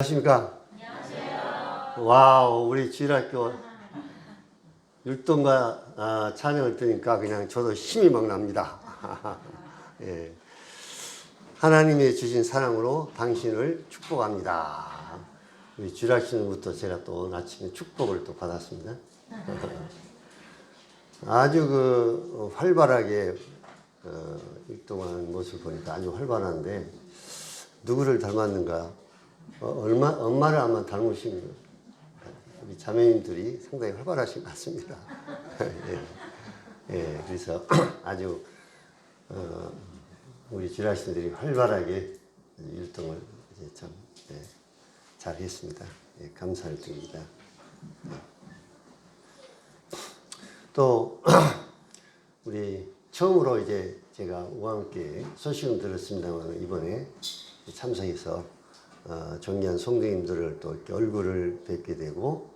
안녕하십니까? 안녕하세요. 와우, 우리 주일학교 율동과 찬양을 들으니까 그냥 저도 힘이 막 납니다. 예. 하나님의 주신 사랑으로 당신을 축복합니다. 우리 주일학교부터 제가 또 아침에 축복을 또 받았습니다. 아주 활발하게 율동하는 모습을 보니까 아주 활발한데 누구를 닮았는가? 엄마를 아마 닮으신 우리 자매님들이 상당히 활발하신 것 같습니다. 예, 그래서 아주 우리 주일학생들이 활발하게 율동을 이제 참 잘했습니다. 예, 감사를 드립니다. 또 우리 처음으로 이제 제가 우아함께 소식은 들었습니다만 이번에 참석해서 존귀한 성도님들을 또 이렇게 얼굴을 뵙게 되고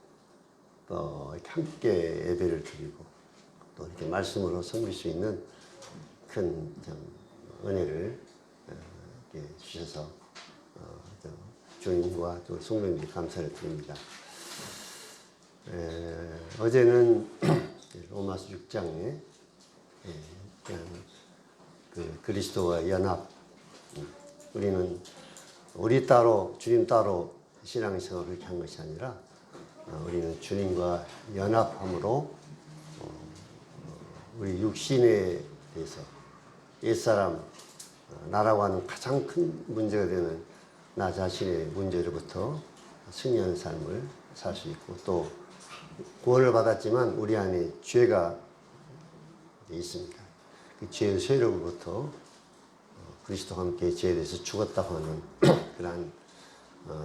또 이렇게 함께 예배를 드리고 또 이렇게 말씀으로 섬길 수 있는 큰 은혜를 이렇게 주셔서 주님과 또 성도님께 감사를 드립니다. 어제는 로마서 6장에 그 그리스도와 연합, 우리는 우리 따로 주님 따로 신앙생활을 그렇게 한 것이 아니라 우리는 주님과 연합함으로 우리 육신에 대해서 옛사람 나라고 하는 가장 큰 문제가 되는 나 자신의 문제로부터 승리하는 삶을 살 수 있고 또 구원을 받았지만 우리 안에 죄가 있습니다. 그 죄의 세력으로부터 그리스도와 함께 죄에 대해서 죽었다고 하는 그러한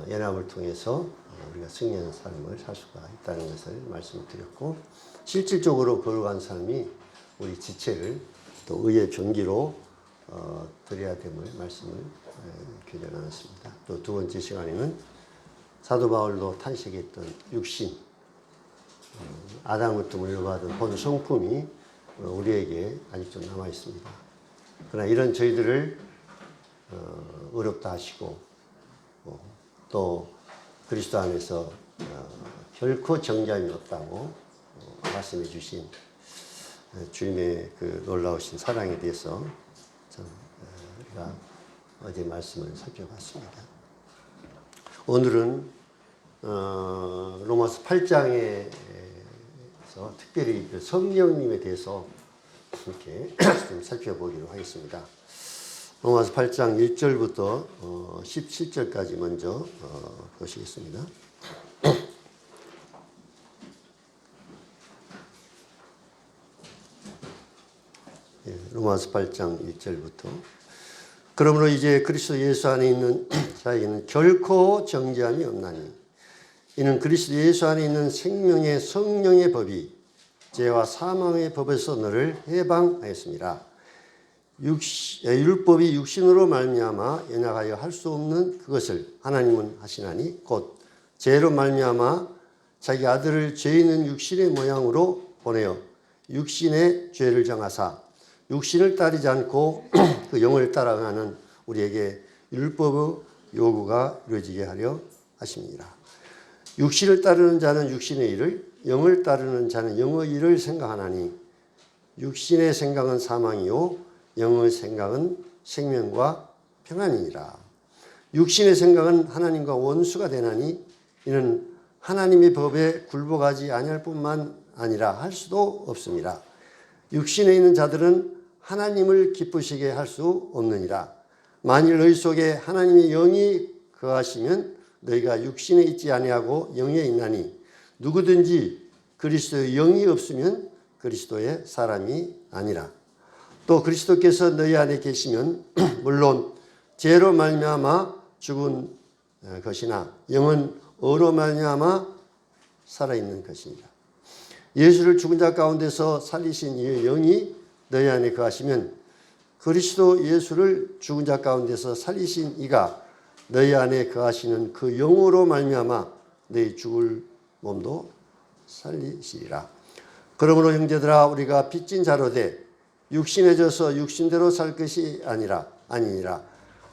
연합을 통해서 우리가 승리하는 삶을 살 수가 있다는 것을 말씀드렸고 실질적으로 걸어간 삶이 우리 지체를 또 의의 경기로 드려야 됨을 말씀을 교제 나눴습니다. 또 두 번째 시간에는 사도 바울도 탄식했던 육신, 아담부터 물려받은 본 성품이 우리에게 아직도 남아 있습니다. 그러나 이런 저희들을 어렵다 하시고 또 그리스도 안에서 결코 정죄함이 없다고 말씀해 주신 주님의 그 놀라우신 사랑에 대해서 참 우리가 어제 말씀을 살펴봤습니다. 오늘은 로마서 8장에서 특별히 그 성령님에 대해서 이렇게 좀 살펴보기로 하겠습니다. 로마서 8장 1절부터 17절까지 먼저 보시겠습니다. 로마서 8장 1절부터 그러므로 이제 그리스도 예수 안에 있는 자에게는 결코 정죄함이 없나니 이는 그리스도 예수 안에 있는 생명의 성령의 법이 죄와 사망의 법에서 너를 해방하였습니다. 율법이 육신으로 말미암아 연약하여 할 수 없는 그것을 하나님은 하시나니 곧 죄로 말미암아 자기 아들을 죄 있는 육신의 모양으로 보내어 육신의 죄를 정하사 육신을 따르지 않고 그 영을 따라가는 우리에게 율법의 요구가 이루어지게 하려 하십니다. 육신을 따르는 자는 육신의 일을 영을 따르는 자는 영의 일을 생각하나니 육신의 생각은 사망이요 영의 생각은 생명과 평안이니라. 육신의 생각은 하나님과 원수가 되나니 이는 하나님의 법에 굴복하지 아니할 뿐만 아니라 할 수도 없습니다. 육신에 있는 자들은 하나님을 기쁘시게 할 수 없느니라. 만일 너희 속에 하나님의 영이 거하시면 너희가 육신에 있지 아니하고 영에 있나니 누구든지 그리스도의 영이 없으면 그리스도의 사람이 아니라. 또 그리스도께서 너희 안에 계시면 물론 죄로 말미암아 죽은 것이나 영은 의로 말미암아 살아있는 것입니다. 예수를 죽은 자 가운데서 살리신 이의 영이 너희 안에 거하시면 그리스도 예수를 죽은 자 가운데서 살리신 이가 너희 안에 거하시는 그 영으로 말미암아 너희 죽을 몸도 살리시리라. 그러므로 형제들아 우리가 빚진 자로 돼 육신에 져서 육신대로 살 것이 아니니라.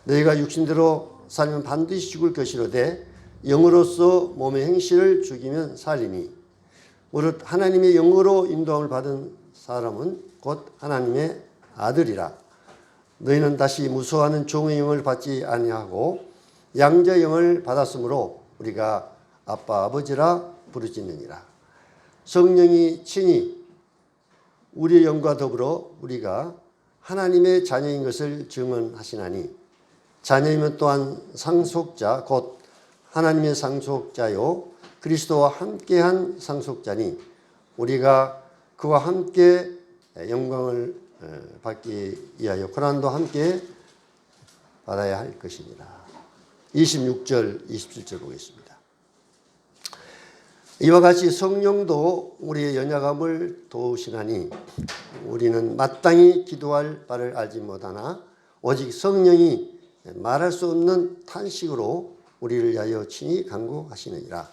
너희가 육신대로 살면 반드시 죽을 것이로되 영으로서 몸의 행실을 죽이면 살리니 무릇 하나님의 영으로 인도함을 받은 사람은 곧 하나님의 아들이라. 너희는 다시 무수하는 종의 영을 받지 아니하고 양자의 영을 받았으므로 우리가 아빠 아버지라 부르짖느니라. 성령이 친히 우리의 영과 더불어 우리가 하나님의 자녀인 것을 증언하시나니 자녀이면 또한 상속자 곧 하나님의 상속자요 그리스도와 함께한 상속자니 우리가 그와 함께 영광을 받기 위하여 고난도 함께 받아야 할 것입니다. 26절 27절 보겠습니다. 이와 같이 성령도 우리의 연약함을 도우시나니 우리는 마땅히 기도할 바를 알지 못하나 오직 성령이 말할 수 없는 탄식으로 우리를 위하여 친히 간구하시느니라.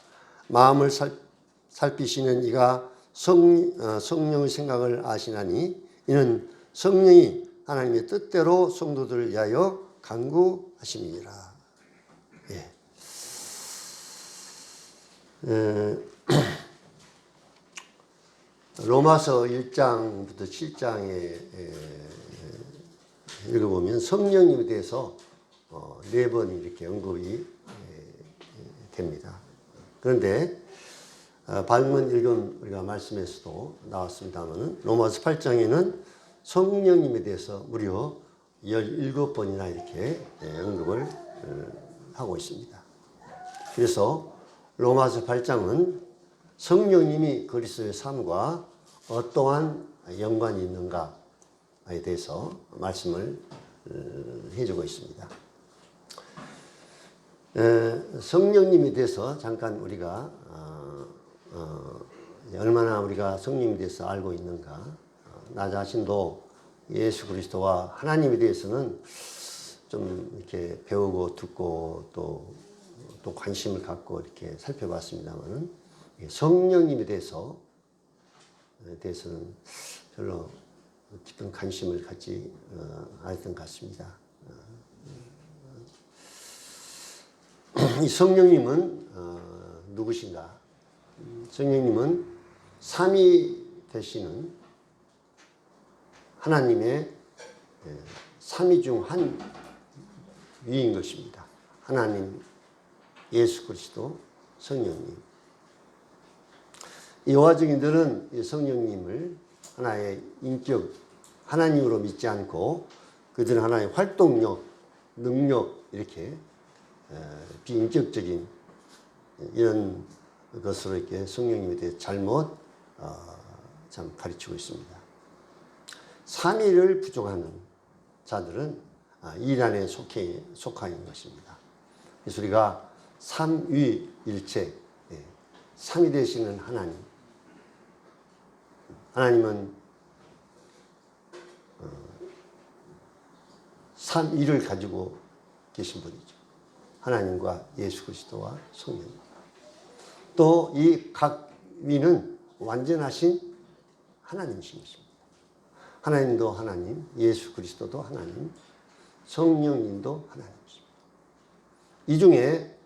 마음을 살피시는 이가 성령의 생각을 아시나니 이는 성령이 하나님의 뜻대로 성도들을 위하여 간구하심이니라. 예. 로마서 1장부터 7장에 읽어보면 성령님에 대해서 4번 이렇게 언급이 됩니다. 그런데 방금 읽은 우리가 말씀에서도 나왔습니다만 로마서 8장에는 성령님에 대해서 무려 17번이나 이렇게 언급을 하고 있습니다. 그래서 로마서 8장은 성령님이 그리스도의 삶과 어떠한 연관이 있는가에 대해서 말씀을 해주고 있습니다. 성령님에 대해서 잠깐 우리가 얼마나 우리가 성령님에 대해서 알고 있는가. 나 자신도 예수 그리스도와 하나님에 대해서는 좀 이렇게 배우고 듣고 또 관심을 갖고 이렇게 살펴봤습니다만은 성령님에 대해서는 별로 깊은 관심을 갖지 않았던 것 같습니다. 이 성령님은 누구신가? 성령님은 삼위 되시는 하나님의 삼위 중 한 위인 것입니다. 하나님, 예수 그리스도, 성령님. 여호와 증인들은 이 성령님을 하나의 인격, 하나님으로 믿지 않고 그들은 하나의 활동력, 능력 이렇게 비인격적인 이런 것으로 이렇게 성령님에 대해 잘못 참 가르치고 있습니다. 삼위를 부정하는 자들은 이란에 속하 있는 것입니다. 그래서 우리가 삼위일체, 삼위 되시는 하나님, 하나님은 삼위를 가지고 계신 분이죠. 하나님과 예수 그리스도와 성령. 또 이 각 위는 완전하신 하나님이신 것입니다. 하나님도 하나님, 예수 그리스도도 하나님, 성령님도 하나님이십니다. 이 중에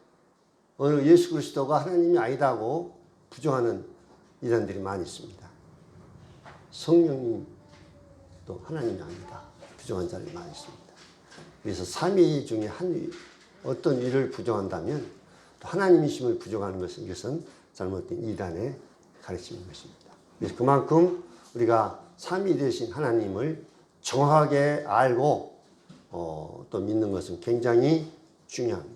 어느 예수 그리스도가 하나님이 아니다고 부정하는 이단들이 많이 있습니다. 성령님도 하나님이 아니다 부정한 자들이 많이 있습니다. 그래서 삼위 중에 어떤 위를 부정한다면 또 하나님이심을 부정하는 것은 이것은 잘못된 이단의 가르침인 것입니다. 그래서 그만큼 우리가 삼위 되신 하나님을 정확하게 알고 또 믿는 것은 굉장히 중요합니다.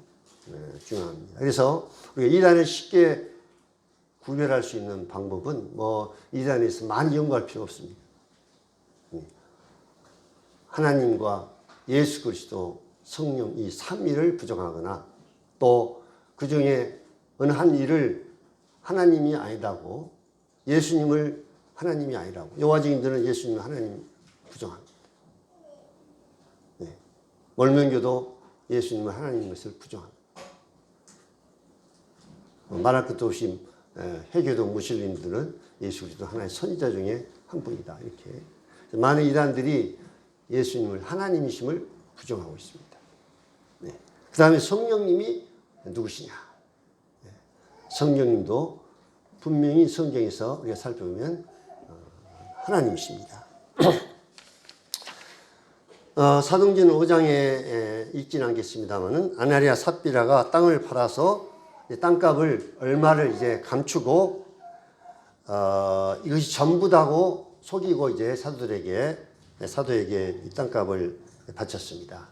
그래서 우리가 이단을 쉽게 구별할 수 있는 방법은 이단에서 많이 연구할 필요 없습니다. 하나님과 예수 그리스도, 성령 이 삼위를 부정하거나 또 그 중에 어느 한 일을 하나님이 아니다고 예수님을 하나님이 아니라고 여호와 증인들은 예수님을 하나님 부정합니다. 월명교도 예수님을 하나님인 것을 부정합니다. 말할 것도 없이 해교도 무슬림들은 예수 그리스도 하나의 선지자 중에 한 분이다. 이렇게 많은 이단들이 예수님을 하나님이심을 부정하고 있습니다. 그 다음에 성령님이 누구시냐? 성령님도 분명히 성경에서 우리가 살펴보면 하나님이십니다. 사도행전 5장에 읽지는 않겠습니다만은 아나니아 삽비라가 땅을 팔아서 땅값을 얼마를 이제 감추고 이것이 전부다고 속이고 이제 사도에게 이 땅값을 바쳤습니다.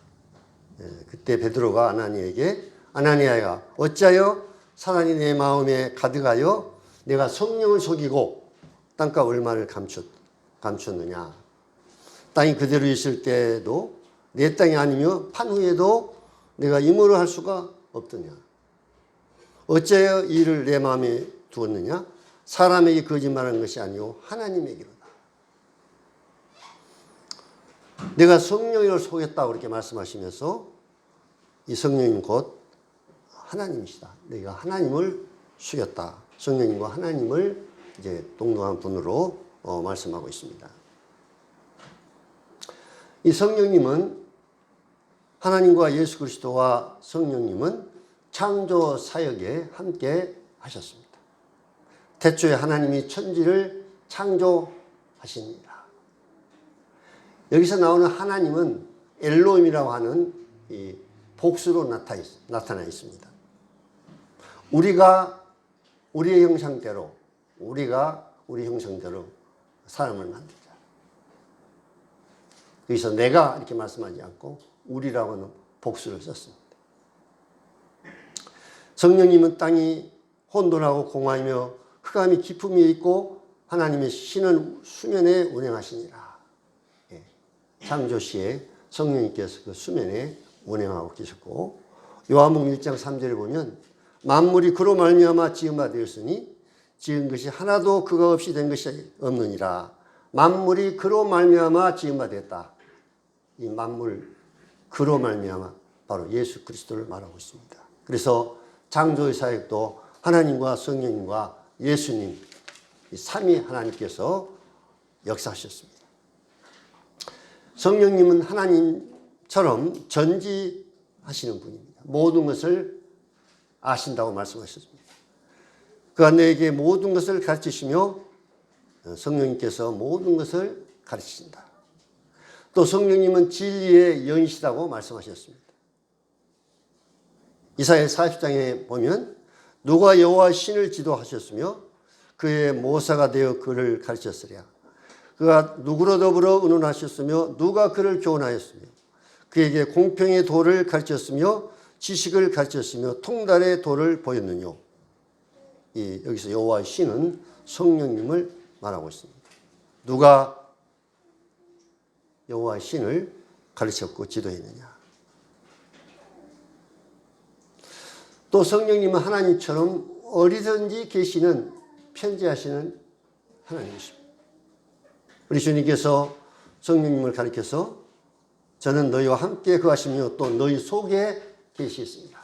그때 베드로가 아나니아에게 아나니아가 어찌하여 사단이 내 마음에 가득하여 내가 성령을 속이고 땅값 얼마를 감췄느냐. 땅이 그대로 있을 때도 내 땅이 아니며 판 후에도 내가 임으로 할 수가 없더냐. 어찌하여 이 일을 내 마음에 두었느냐. 사람에게 거짓말하는 것이 아니오 하나님에게로다. 내가 성령을 속였다고 그렇게 말씀하시면서 이 성령님 곧 하나님이시다. 내가 하나님을 속였다. 성령님과 하나님을 이제 동등한 분으로 말씀하고 있습니다. 이 성령님은 하나님과 예수 그리스도와 성령님은 창조 사역에 함께 하셨습니다. 태초에 하나님이 천지를 창조하십니다. 여기서 나오는 하나님은 엘로힘이라고 하는 이 복수로 나타나 있습니다. 우리가 우리의 형상대로 우리 형상대로 사람을 만들자. 여기서 내가 이렇게 말씀하지 않고 우리라고 하는 복수를 썼습니다. 성령님은 땅이 혼돈하고 공허하며 흑암이 깊음이 있고 하나님의 신은 수면에 운행하시니라. 창조시에 성령님께서 그 수면에 운행하고 계셨고 요한복음 1장 3절에 보면 만물이 그로 말미암아 지은 바 되었으니 지은 것이 하나도 그가 없이 된 것이 없느니라. 만물이 그로 말미암아 지은 바 되었다. 이 만물 그로 말미암아 바로 예수 그리스도를 말하고 있습니다. 그래서 창조의 사역도 하나님과 성령님과 예수님 이 삼위 하나님께서 역사하셨습니다. 성령님은 하나님처럼 전지하시는 분입니다. 모든 것을 아신다고 말씀하셨습니다. 그가 내게 모든 것을 가르치시며 성령님께서 모든 것을 가르치신다. 또 성령님은 진리의 영이시다고 말씀하셨습니다. 이사야 40장에 보면 누가 여호와 신을 지도하셨으며 그의 모사가 되어 그를 가르쳤으랴. 그가 누구로 더불어 의논하셨으며 누가 그를 교훈하였으며 그에게 공평의 도를 가르쳤으며 지식을 가르쳤으며 통달의 도를 보였느뇨. 여기서 여호와의 신은 성령님을 말하고 있습니다. 누가 여호와의 신을 가르쳤고 지도했느냐. 또 성령님은 하나님처럼 어디든지 계시는 편지하시는 하나님이십니다. 우리 주님께서 성령님을 가리켜서 저는 너희와 함께 거하시며 또 너희 속에 계시겠습니다.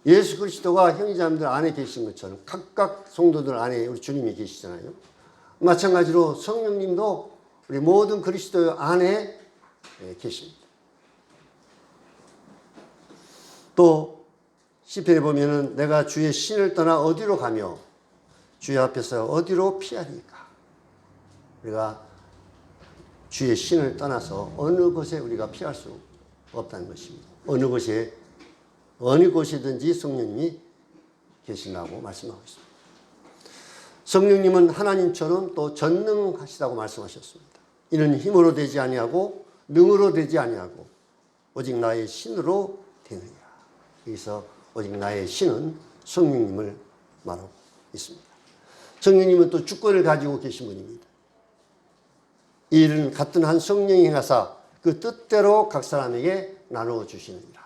예수 그리스도가 형제자매들 안에 계신 것처럼 각각 성도들 안에 우리 주님이 계시잖아요. 마찬가지로 성령님도 우리 모든 그리스도 안에 계십니다. 또 시편에 보면은 내가 주의 신을 떠나 어디로 가며 주의 앞에서 어디로 피하리까? 우리가 주의 신을 떠나서 어느 곳에 우리가 피할 수 없다는 것입니다. 어느 곳이든지 성령님이 계신다고 말씀하고 있습니다. 성령님은 하나님처럼 또 전능하시다고 말씀하셨습니다. 이는 힘으로 되지 아니하고 능으로 되지 아니하고 오직 나의 신으로 되느니라. 여기서 오직 나의 신은 성령님을 말하고 있습니다. 성령님은 또 주권을 가지고 계신 분입니다. 이 일은 같은 한 성령이 행하사 그 뜻대로 각 사람에게 나누어 주시느니라.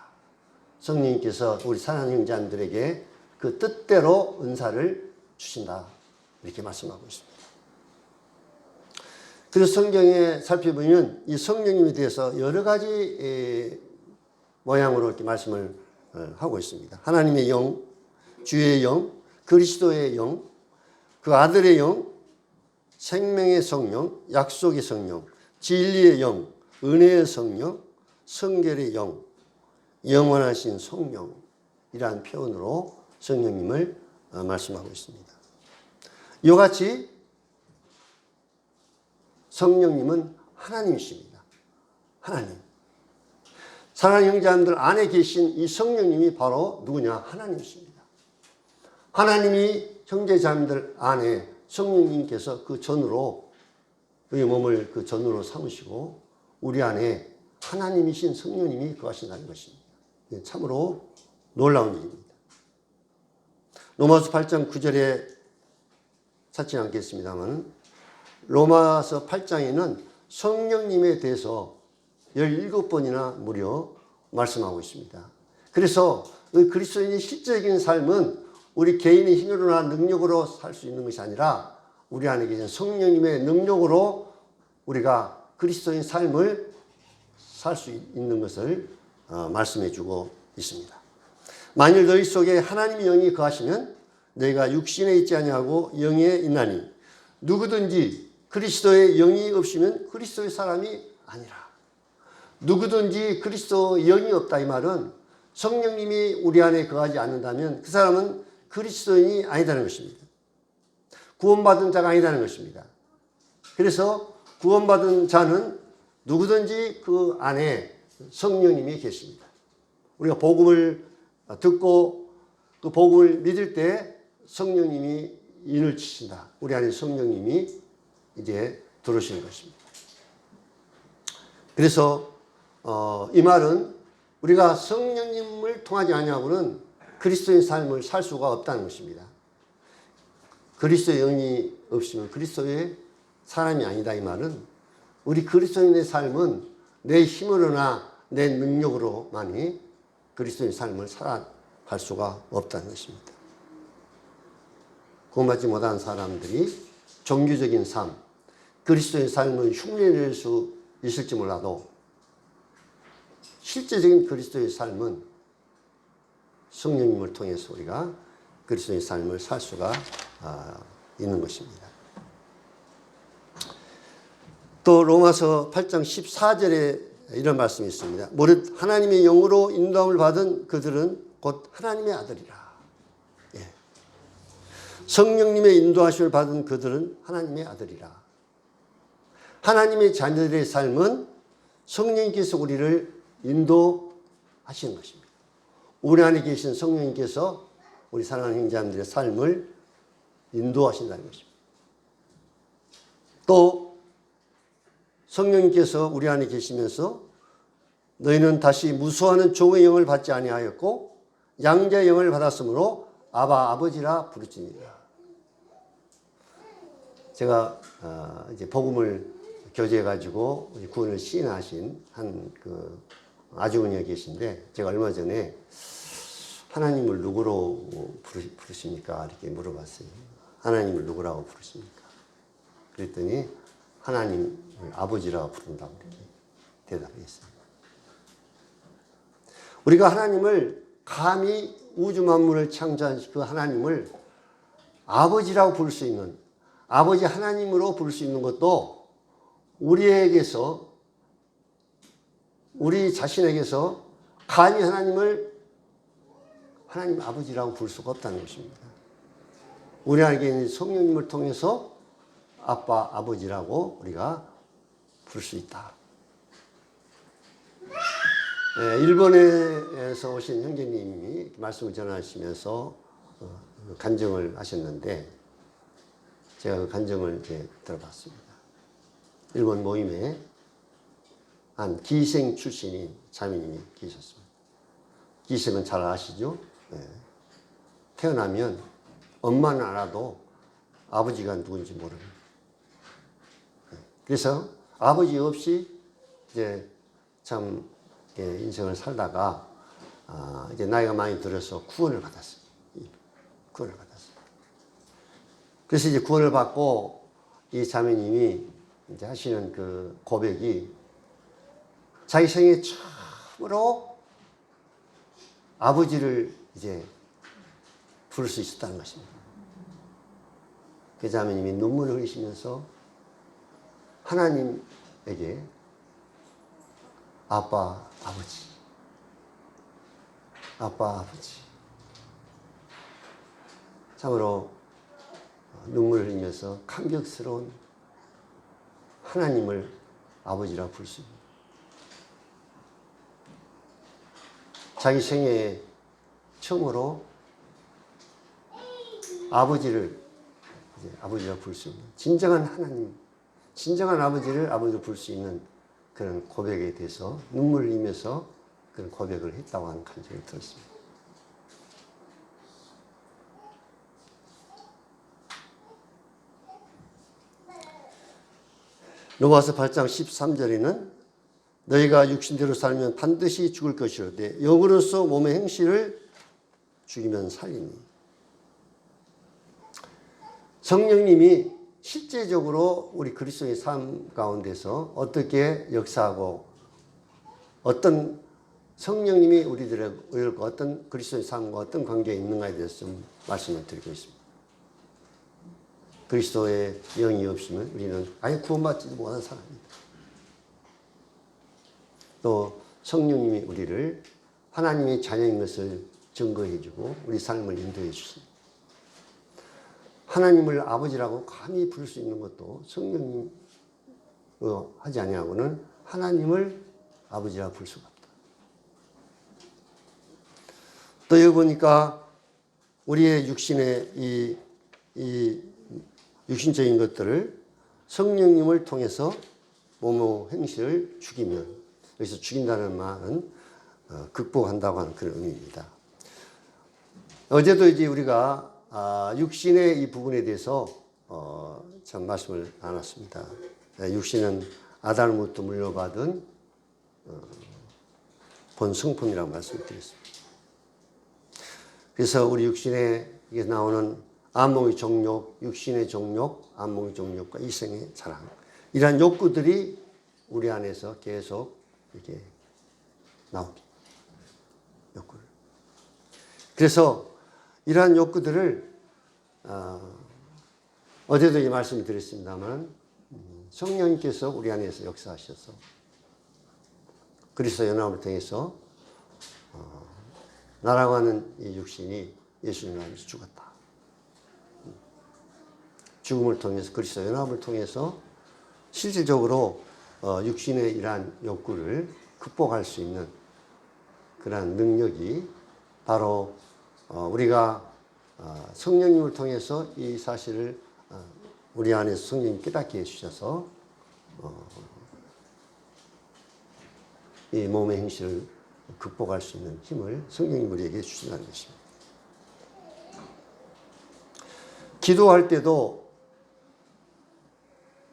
성령님께서 우리 사랑하는 형제들에게 그 뜻대로 은사를 주신다. 이렇게 말씀하고 있습니다. 그래서 성경에 살펴보면 이 성령님에 대해서 여러 가지 모양으로 이렇게 말씀을 하고 있습니다. 하나님의 영, 주의 영, 그리스도의 영, 그 아들의 영, 생명의 성령, 약속의 성령, 진리의 영, 은혜의 성령, 성결의 영, 영원하신 성령이라는 표현으로 성령님을 말씀하고 있습니다. 이와 같이 성령님은 하나님이십니다. 하나님. 사랑하는 형제자매들 안에 계신 이 성령님이 바로 누구냐? 하나님이십니다. 하나님이 형제자매들 안에 성령님께서 그 전으로 우리 몸을 그 전으로 삼으시고 우리 안에 하나님이신 성령님이 거하신다는 것입니다. 참으로 놀라운 일입니다. 로마서 8장 9절에 찾지 않겠습니다만 로마서 8장에는 성령님에 대해서 17번이나 무려 말씀하고 있습니다. 그래서 그리스도인의 실제적인 삶은 우리 개인의 힘으로나 능력으로 살 수 있는 것이 아니라 우리 안에 계신 성령님의 능력으로 우리가 그리스도인 삶을 살 수 있는 것을 말씀해 주고 있습니다. 만일 너희 속에 하나님의 영이 거하시면 너희가 육신에 있지 아니하고 영에 있나니 누구든지 그리스도의 영이 없으면 그리스도의 사람이 아니라. 누구든지 그리스도 영이 없다 이 말은 성령님이 우리 안에 거하지 않는다면 그 사람은 그리스도인이 아니다는 것입니다. 구원받은 자가 아니다는 것입니다. 그래서 구원받은 자는 누구든지 그 안에 성령님이 계십니다. 우리가 복음을 듣고 그 복음을 믿을 때 성령님이 인을 치신다. 우리 안에 성령님이 이제 들어오시는 것입니다. 그래서 이 말은 우리가 성령님을 통하지 아니하고는 그리스도의 삶을 살 수가 없다는 것입니다. 그리스도의 영이 없으면 그리스도의 사람이 아니다 이 말은 우리 그리스도인의 삶은 내 힘으로나 내 능력으로만이 그리스도의 삶을 살아갈 수가 없다는 것입니다. 구원받지 못한 사람들이 종교적인 삶, 그리스도의 삶을 흉내낼 수 있을지 몰라도 실제적인 그리스도의 삶은 성령님을 통해서 우리가 그리스도의 삶을 살 수가 있는 것입니다. 또 로마서 8장 14절에 이런 말씀이 있습니다. 무릇 하나님의 영으로 인도함을 받은 그들은 곧 하나님의 아들이라. 예. 성령님의 인도하심을 받은 그들은 하나님의 아들이라. 하나님의 자녀들의 삶은 성령님께서 우리를 인도하시는 것입니다. 우리 안에 계신 성령님께서 우리 사랑하는 형제자매들의 삶을 인도하신다는 것입니다. 또 성령님께서 우리 안에 계시면서 너희는 다시 무수하는 종의 영을 받지 아니하였고 양자의 영을 받았으므로 아바 아버지라 부르짖니라. 제가 이제 복음을 교제해 가지고 구원을 시인하신 한 그 아주머니가 계신데 제가 얼마 전에 하나님을 누구로 부르십니까? 이렇게 물어봤어요. 하나님을 누구라고 부르십니까? 그랬더니 하나님을 아버지라고 부른다고 이렇게 대답했어요. 우리가 하나님을 감히 우주 만물을 창조한 그 하나님을 아버지라고 부를 수 있는 아버지 하나님으로 부를 수 있는 것도 우리에게서 우리 자신에게서 감히 하나님을 하나님 아버지라고 부를 수가 없다는 것입니다. 우리 안에 있는 성령님을 통해서 아빠 아버지라고 우리가 부를 수 있다. 네, 일본에서 오신 형제님이 말씀을 전하시면서 간증을 하셨는데 제가 그 간증을 이제 들어봤습니다. 일본 모임에 한 기생 출신인 자매님이 계셨습니다. 기생은 잘 아시죠? 네. 태어나면 엄마는 알아도 아버지가 누군지 모르는. 네. 그래서 아버지 없이 이제 참 인생을 살다가 이제 나이가 많이 들어서 구원을 받았어요. 구원을 받았어요. 그래서 이제 구원을 받고 이 자매님이 이제 하시는 그 고백이 자기 생에 처음으로 아버지를 이제 부를 수 있었다는 것입니다. 그 자매님이 눈물을 흘리시면서 하나님에게 아빠, 아버지, 아빠, 아버지. 참으로 눈물을 흘리면서 감격스러운 하나님을 아버지라 부를 수 있습니다. 자기 생애에 처음으로 아버지를 이제 아버지라 부를 수 있는 진정한 하나님, 진정한 아버지를 아버지로 부를 수 있는 그런 고백에 대해서 눈물을 흘리면서 그런 고백을 했다고 하는 간증을 들었습니다. 로마서 8장 13절에는 너희가 육신대로 살면 반드시 죽을 것이로되 영으로서 몸의 행실을 죽이면 살리니. 성령님이 실제적으로 우리 그리스도의 삶 가운데서 어떻게 역사하고 어떤 성령님이 우리들과 어떤 그리스도의 삶과 어떤 관계에 있는가에 대해서 좀 말씀을 드리고 있습니다. 그리스도의 영이 없으면 우리는 아예 구원받지도 못한 사람입니다. 또 성령님이 우리를 하나님의 자녀인 것을 증거해 주고 우리 삶을 인도해 주십니다. 하나님을 아버지라고 감히 부를 수 있는 것도 성령님 하지 아니하고는 하나님을 아버지라고 부를 수가 없다. 또 여기 보니까 우리의 육신의 이 육신적인 것들을 성령님을 통해서 몸의 행실을 죽이면, 여기서 죽인다는 말은 극복한다고 하는 그런 의미입니다. 어제도 이제 우리가 육신의 이 부분에 대해서 참 말씀을 나눴습니다. 육신은 아담으로부터 물려받은 본 성품이라고 말씀드렸습니다. 그래서 우리 육신에 나오는 안목의 정욕, 육신의 정욕, 안목의 정욕과 이성의 자랑, 이러한 욕구들이 우리 안에서 계속 이렇게 나옵니다. 욕구를. 그래서 이러한 욕구들을 어제도 이 말씀을 드렸습니다만 성령님께서 우리 안에서 역사하셔서 그리스도 연합을 통해서 나라고 하는 이 육신이 예수님 안에서 죽었다. 죽음을 통해서 그리스도 연합을 통해서 실질적으로 육신의 이러한 욕구를 극복할 수 있는 그러한 능력이 바로 우리가 성령님을 통해서 이 사실을 우리 안에서 성령님 깨닫게 해주셔서 이 몸의 행실을 극복할 수 있는 힘을 성령님 우리에게 주신다는 것입니다. 기도할 때도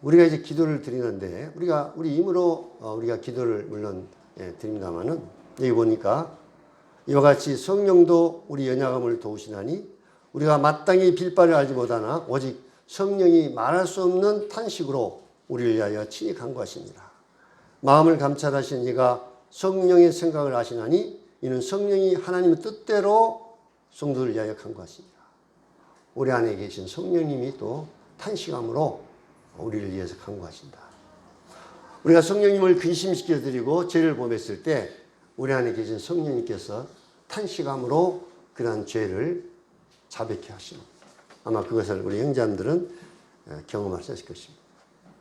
우리가 이제 기도를 드리는데 우리 힘으로 우리가 기도를 물론 드립니다만은 여기 보니까 이와 같이 성령도 우리 연약함을 도우시나니 우리가 마땅히 빌바를 알지 못하나 오직 성령이 말할 수 없는 탄식으로 우리를 위하여 친히 간구하시니라. 마음을 감찰하시는 이가 성령의 생각을 아시나니 이는 성령이 하나님의 뜻대로 성도를 위하여 간구하시니라. 우리 안에 계신 성령님이 또 탄식함으로 우리를 위해서 간구하신다. 우리가 성령님을 근심시켜 드리고 죄를 범했을 때 우리 안에 계신 성령님께서 탄식함으로 그러한 죄를 자백케 하십니다. 아마 그것을 우리 형제님들은 경험하셨을 것입니다.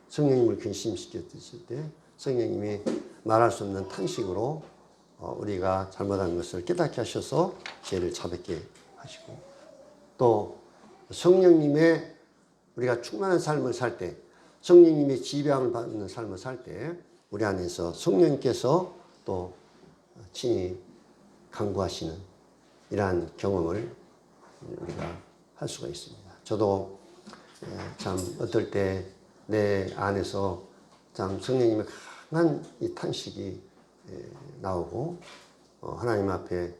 성령님을 근심시켜 드실 때 성령님이 말할 수 없는 탄식으로 우리가 잘못한 것을 깨닫게 하셔서 죄를 자백케 하시고, 또 성령님의 우리가 충만한 삶을 살 때, 성령님의 지배함을 받는 삶을 살 때 우리 안에서 성령님께서 또 친히 간구하시는 이러한 경험을 우리가 할 수가 있습니다. 저도 참 어떨 때 내 안에서 참 성령님의 강한 이 탄식이 나오고 하나님 앞에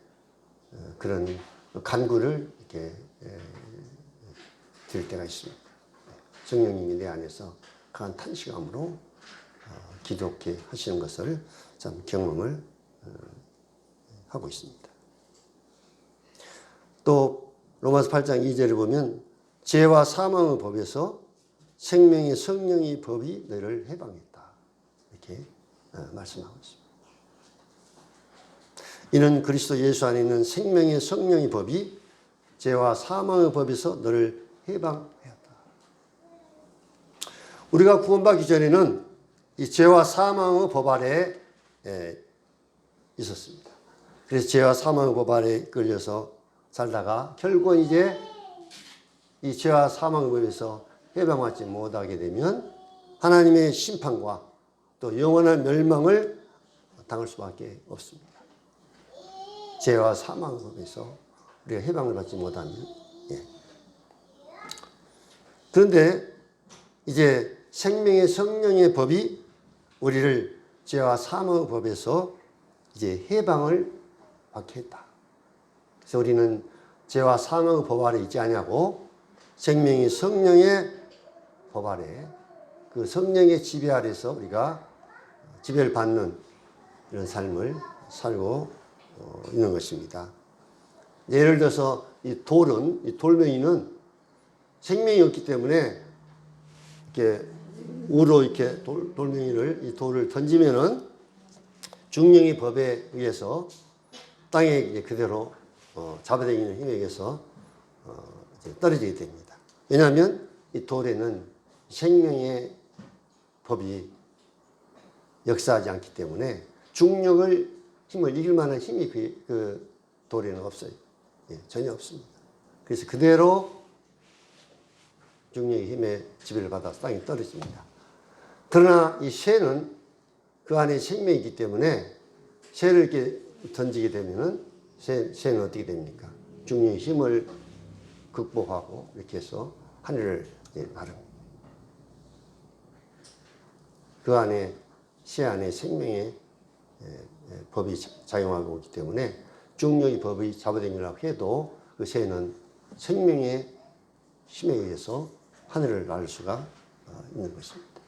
그런 간구를 이렇게 드릴 때가 있습니다. 성령님이 내 안에서 강한 탄식함으로 기도케 하시는 것을 참 경험을 하고 있습니다. 또 로마서 8장 2절을 보면 죄와 사망의 법에서 생명의 성령의 법이 너를 해방했다. 이렇게 말씀하고 있습니다. 이는 그리스도 예수 안에 있는 생명의 성령의 법이 죄와 사망의 법에서 너를 해방하였다. 우리가 구원받기 전에는 이 죄와 사망의 법 아래 있었습니다. 그래서 죄와 사망의 법 아래 끌려서 살다가 결국은 이제 이 죄와 사망의 법에서 해방받지 못하게 되면 하나님의 심판과 또 영원한 멸망을 당할 수밖에 없습니다. 죄와 사망의 법에서 우리가 해방을 받지 못하면. 그런데 이제 생명의 성령의 법이 우리를 죄와 사망의 법에서 이제 해방을 받게 했다. 그래서 우리는 죄와 사망의 법 아래 있지 아니하고 생명의 성령의 법 아래, 그 성령의 지배 아래서 우리가 지배를 받는 이런 삶을 살고 있는 것입니다. 예를 들어서 이 돌멩이는 생명이 없기 때문에 이렇게 우로 이렇게 돌멩이를, 이 돌을 던지면은 중력의 법에 의해서 땅에 이제 그대로 잡아당기는 힘에 의해서 이제 떨어지게 됩니다. 왜냐하면 이 돌에는 생명의 법이 역사하지 않기 때문에 중력을 힘을 이길 만한 힘이 그 돌에는 없어요. 전혀 없습니다. 그래서 그대로 중력의 힘에 지배를 받아서 땅에 떨어집니다. 그러나 이 쇠는 그 안에 생명이 있기 때문에 쇠를 이렇게 던지게 되면은 쇠는 어떻게 됩니까? 중력의 힘을 극복하고 이렇게 해서 하늘을 나릅니다. 그 안에 쇠 안에 생명의 법이 작용하고 있기 때문에 중력의 법이 잡아당기려고 해도 그 쇠는 생명의 힘에 의해서 하늘을 날 수가 있는 것입니다.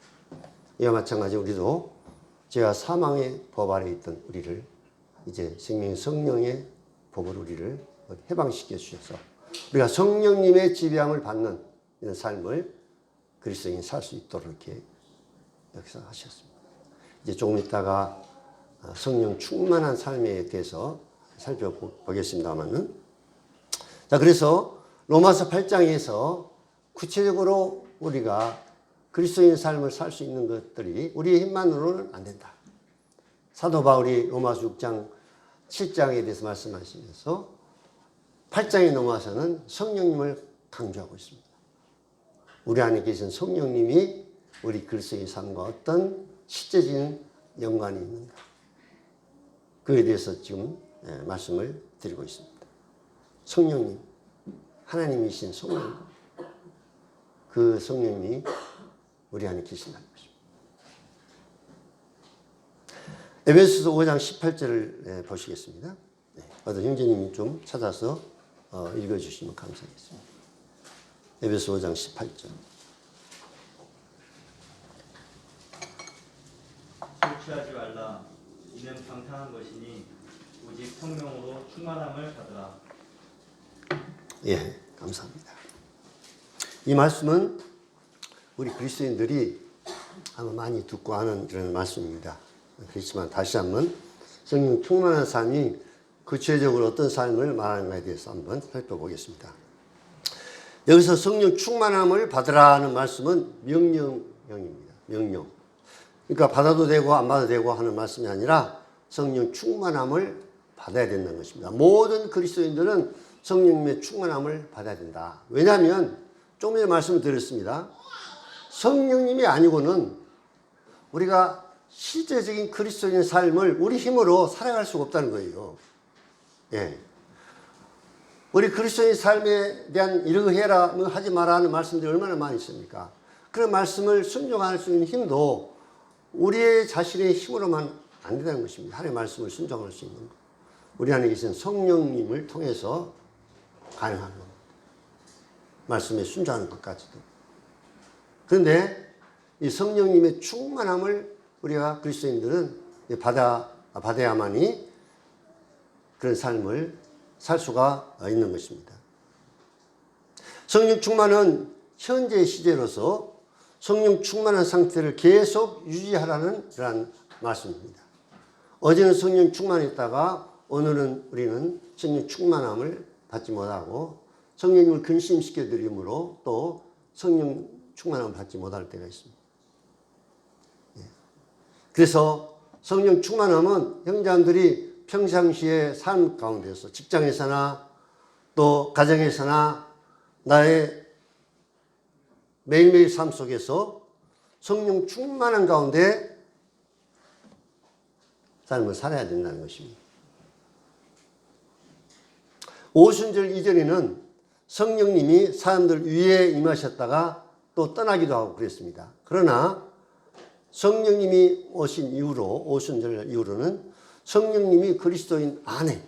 이와 마찬가지 우리도 죄와 사망의 법 아래 있던 우리를 이제 생명의 성령의 법으로 우리를 해방시켜 주셔서 우리가 성령님의 지배함을 받는 이런 삶을 그리스도인이 살 수 있도록 이렇게 역사하셨습니다. 이제 조금 있다가 성령 충만한 삶에 대해서 살펴보겠습니다만은, 자, 그래서 로마서 8장에서 구체적으로 우리가 그리스도인 삶을 살 수 있는 것들이 우리의 힘만으로는 안 된다. 사도 바울이 로마서 6장 7장에 대해서 말씀하시면서 8장에 넘어와서는 성령님을 강조하고 있습니다. 우리 안에 계신 성령님이 우리 그리스도인 삶과 어떤 실제적인 연관이 있는가, 그에 대해서 지금 말씀을 드리고 있습니다. 성령님, 하나님이신 성령님, 그 성령님이 우리 안에 계신다는 것입니다. 에베소서 5장 18절을 보시겠습니다. 어떤 형제님이 좀 찾아서 읽어주시면 감사하겠습니다. 에베소 5장 18절. 술 취하지 말라. 이는 방탕한 것이니 오직 성령으로 충만함을 받으라. 예, 감사합니다. 이 말씀은 우리 그리스도인들이 아마 많이 듣고 아는 그런 말씀입니다. 그렇지만 다시 한번 성령 충만한 삶이 구체적으로 어떤 삶을 말하는가에 대해서 한번 살펴보겠습니다. 여기서 성령 충만함을 받으라는 말씀은 명령형입니다. 명령. 그러니까 받아도 되고 안 받아도 되고 하는 말씀이 아니라 성령 충만함을 받아야 된다는 것입니다. 모든 그리스도인들은 성령님의 충만함을 받아야 된다. 왜냐하면 좀 전에 말씀을 드렸습니다. 성령님이 아니고는 우리가 실제적인 그리스도인의 삶을 우리 힘으로 살아갈 수가 없다는 거예요. 예. 우리 그리스도인의 삶에 대한 이러고 해라, 뭐 하지 마라 하는 말씀들이 얼마나 많이 있습니까? 그런 말씀을 순종할 수 있는 힘도 우리의 자신의 힘으로만 안 된다는 것입니다. 하나님의 말씀을 순종할 수 있는 것. 우리 안에 계신 성령님을 통해서 가능한 겁니다. 말씀에 순종하는 것까지도. 그런데 이 성령님의 충만함을 우리가 그리스도인들은 받아야만이 그런 삶을 살 수가 있는 것입니다. 성령 충만은 현재 시제로서 성령 충만한 상태를 계속 유지하라는 그런 말씀입니다. 어제는 성령 충만했다가 오늘은 우리는 성령 충만함을 받지 못하고 성령님을 근심시켜 드림으로 또 성령 충만함을 받지 못할 때가 있습니다. 그래서 성령 충만함은 형제자매들이 평상시의 삶 가운데서 직장에서나 또 가정에서나 나의 매일매일 삶 속에서 성령 충만한 가운데 삶을 살아야 된다는 것입니다. 오순절 이전에는 성령님이 사람들 위에 임하셨다가 또 떠나기도 하고 그랬습니다. 그러나 성령님이 오신 이후로, 오순절 이후로는 성령님이 그리스도인 안에,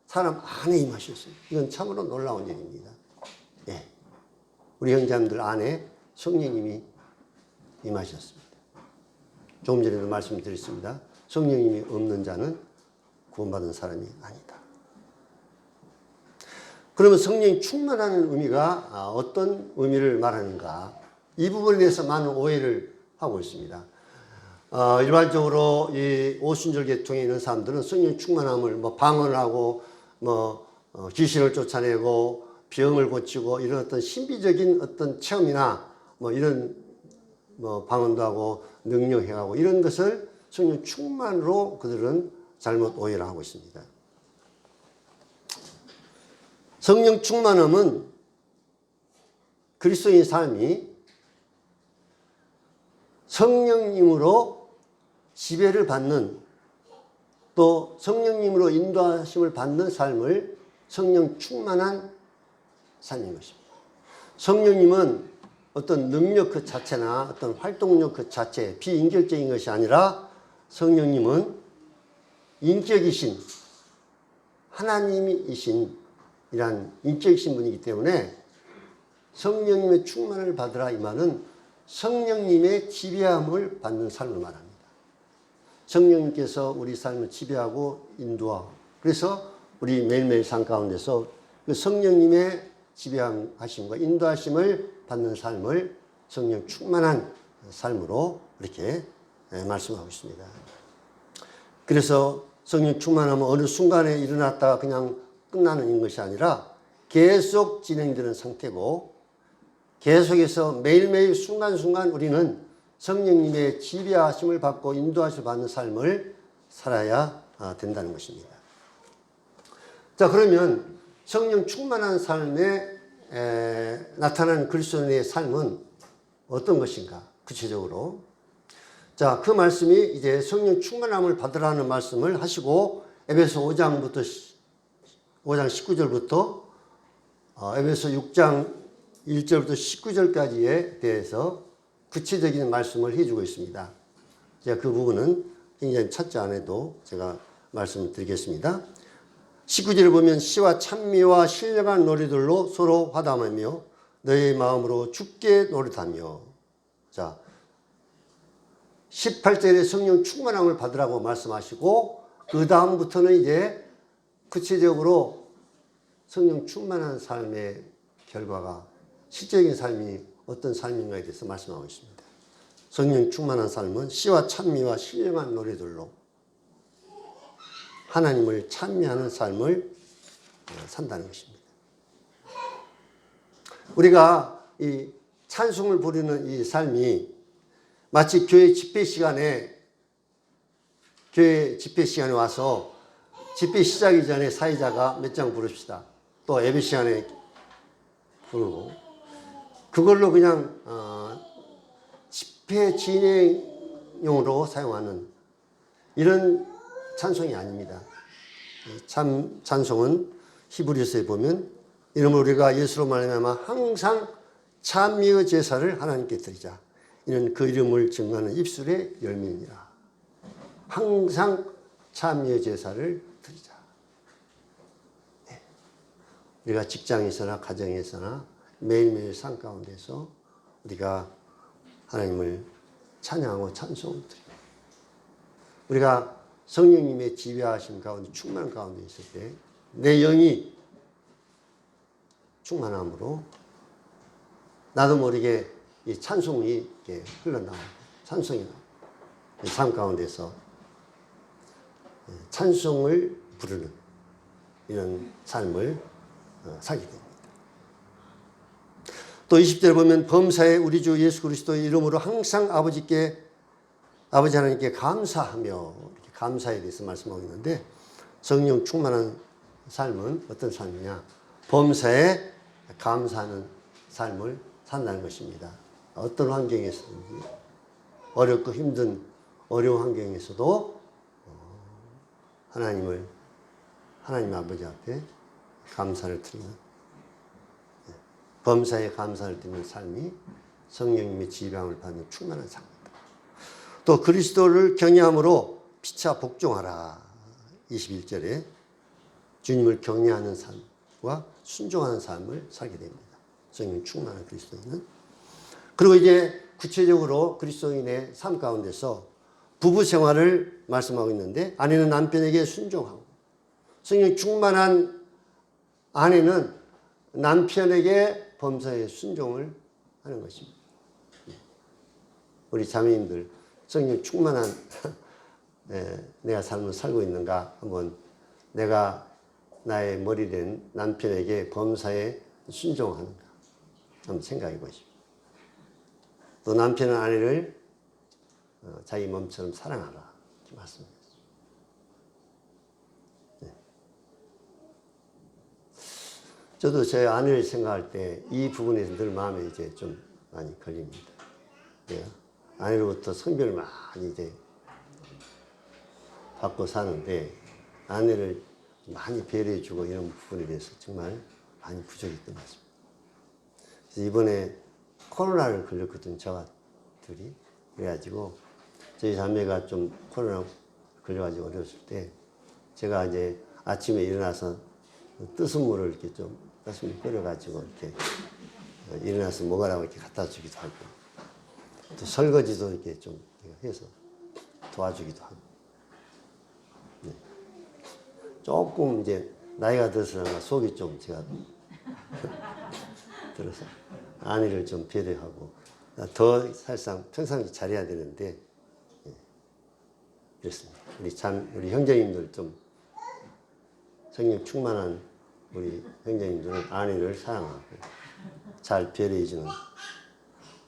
사람 안에 임하셨어요. 이건 참으로 놀라운 일입니다. 예. 우리 형제자매들 안에 성령님이 임하셨습니다. 조금 전에도 말씀드렸습니다. 성령님이 없는 자는 구원받은 사람이 아니다. 그러면 성령이 충만하는 의미가 어떤 의미를 말하는가? 이 부분에 대해서 많은 오해를 하고 있습니다. 일반적으로 이 오순절 계통에 있는 사람들은 성령 충만함을 뭐 방언을 하고 귀신을 쫓아내고 병을 고치고 이런 어떤 신비적인 어떤 체험이나 이런 방언도 하고 능력해가고 이런 것을 성령 충만으로 그들은 잘못 오해를 하고 있습니다. 성령 충만함은 그리스도인 삶이 성령님으로 지배를 받는 또 성령님으로 인도하심을 받는 삶을 성령 충만한 삶인 것입니다. 성령님은 어떤 능력 그 자체나 어떤 활동력 그 자체, 비인격적인 것이 아니라 성령님은 인격이신 하나님이신 이란 인격이신 분이기 때문에 성령님의 충만을 받으라 이 말은 성령님의 지배함을 받는 삶을 말합니다. 성령님께서 우리 삶을 지배하고 인도하고 그래서 우리 매일매일 삶 가운데서 그 성령님의 지배하심과 인도하심을 받는 삶을 성령 충만한 삶으로 이렇게 말씀하고 있습니다. 그래서 성령 충만하면 어느 순간에 일어났다가 그냥 끝나는 것이 아니라 계속 진행되는 상태고 계속해서 매일매일 순간순간 우리는 성령님의 지배하심을 받고 인도하심을 받는 삶을 살아야 된다는 것입니다. 자, 그러면 성령 충만한 삶에 나타나는 그리스도인의 삶은 어떤 것인가? 구체적으로. 자, 그 말씀이 이제 성령 충만함을 받으라는 말씀을 하시고 에베소 5장 19절부터 에베소 6장 1절부터 19절까지에 대해서 구체적인 말씀을 해주고 있습니다. 제가 그 부분은 굉장히 찾지 않아도 제가 말씀을 드리겠습니다. 19절을 보면 시와 찬미와 신령한 노래들로 서로 화담하며 너의 마음으로 주께 노릇하며. 자, 18절에 성령 충만함을 받으라고 말씀하시고 그 다음부터는 이제 구체적으로 성령 충만한 삶의 결과가 실제적인 삶이 어떤 삶인가에 대해서 말씀하고 있습니다. 성령 충만한 삶은 시와 찬미와 신령한 노래들로 하나님을 찬미하는 삶을 산다는 것입니다. 우리가 이 찬송을 부르는 이 삶이 마치 교회 집회 시간에 와서 집회 시작이 전에 사회자가 몇 장 부릅시다. 또 예배 시간에 부르고 그걸로 그냥 집회 진행용으로 사용하는 이런 찬송이 아닙니다. 참 찬송은 히브리서에 보면 이러므로 우리가 예수로 말미암아 항상 찬미의 제사를 하나님께 드리자. 이는 그 이름을 증거하는 입술의 열매니라. 항상 찬미의 제사를 드리자. 네. 우리가 직장에서나 가정에서나 매일매일 삶 가운데서 우리가 하나님을 찬양하고 찬송을 드립니다. 우리가 성령님의 지배하심 가운데 충만한 가운데 있을 때 내 영이 충만함으로 나도 모르게 이 찬송이 이렇게 흘러나옵니다. 찬송이 삶 가운데서 찬송을 부르는 이런 삶을 살게 됩니다. 또 20절에 보면 범사에 우리 주 예수 그리스도의 이름으로 항상 아버지 하나님께 감사하며, 이렇게 감사에 대해서 말씀하고 있는데, 성령 충만한 삶은 어떤 삶이냐? 범사에 감사하는 삶을 산다는 것입니다. 어떤 환경에서든지, 어렵고 힘든 어려운 환경에서도 하나님 아버지 앞에 감사를 드리는, 범사에 감사를 드리는 삶이 성령님의 지휘함을 받는 충만한 삶입니다. 또 그리스도를 경외함으로 피차 복종하라. 21절에 주님을 경외하는 삶과 순종하는 삶을 살게 됩니다. 성령 충만한 그리스도인은. 그리고 이제 구체적으로 그리스도인의 삶 가운데서 부부 생활을 말씀하고 있는데, 아내는 남편에게 순종하고, 성령 충만한 아내는 남편에게 범사에 순종을 하는 것입니다. 우리 자매님들 성령 충만한 내가 삶을 살고 있는가 한번, 내가 나의 머리된 남편에게 범사에 순종하는가 한번 생각해 보십시오. 또 남편은 아내를 자기 몸처럼 사랑하라 이렇게 말씀합니다. 저도 제 아내를 생각할 때 이 부분에서 늘 마음에 이제 좀 많이 걸립니다. 예. 아내로부터 성별을 많이 이제 받고 사는데, 아내를 많이 배려해주고 이런 부분에 대해서 정말 많이 부족했던 것 같습니다. 그래서 이번에 코로나를 걸렸거든요, 저가 둘이. 그래가지고 저희 자매가 좀 코로나 걸려가지고 어렸을 때, 제가 이제 아침에 일어나서 뜨신 물을 이렇게 좀 따뜻히 끓여가지고 이렇게 일어나서 먹으라고 이렇게 갖다 주기도 하고, 또 설거지도 이렇게 좀 해서 도와주기도 하고. 네. 조금 이제 나이가 들어서 속이 좀 제가 들어서 아내를 좀 배려하고, 더 사실상 평상시 잘해야 되는데, 네. 그렇습니다. 우리 형제님들 좀 성령 충만한 우리 형제님들은 아내를 사랑하고 잘 배려해주는,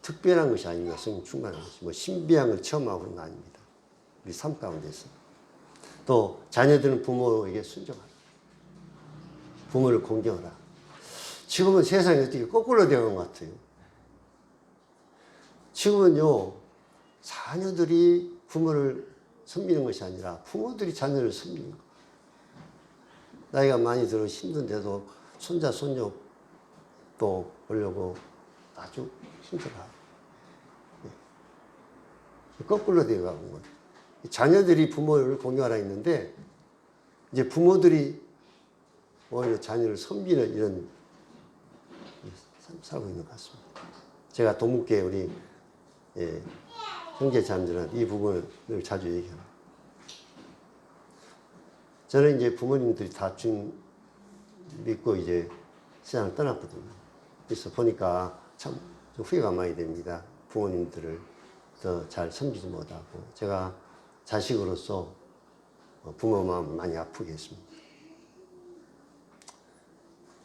특별한 것이 아닙니다. 성령 충만한 것이. 뭐 신비한 걸 체험하고 그런 거 아닙니다. 우리 삶 가운데서. 또 자녀들은 부모에게 순종하라. 부모를 공경하라. 지금은 세상이 어떻게 거꾸로 되는 것 같아요. 지금은요, 자녀들이 부모를 섬기는 것이 아니라 부모들이 자녀를 섬기는 것. 나이가 많이 들어 힘든데도 손자, 손녀 또 보려고 아주 힘들어. 네. 거꾸로 되어가는 거예요. 자녀들이 부모를 공경하라 했는데, 이제 부모들이 오히려 자녀를 섬기는 이런 삶 살고 있는 것 같습니다. 제가 동묵회 우리 형제 자매들은 이 부분을 자주 얘기합니다. 저는 이제 부모님들이 다 주 믿고 이제 세상을 떠났거든요. 그래서 보니까 참 후회가 많이 됩니다. 부모님들을 더 잘 섬기지 못하고, 제가 자식으로서 부모 마음을 많이 아프게 했습니다.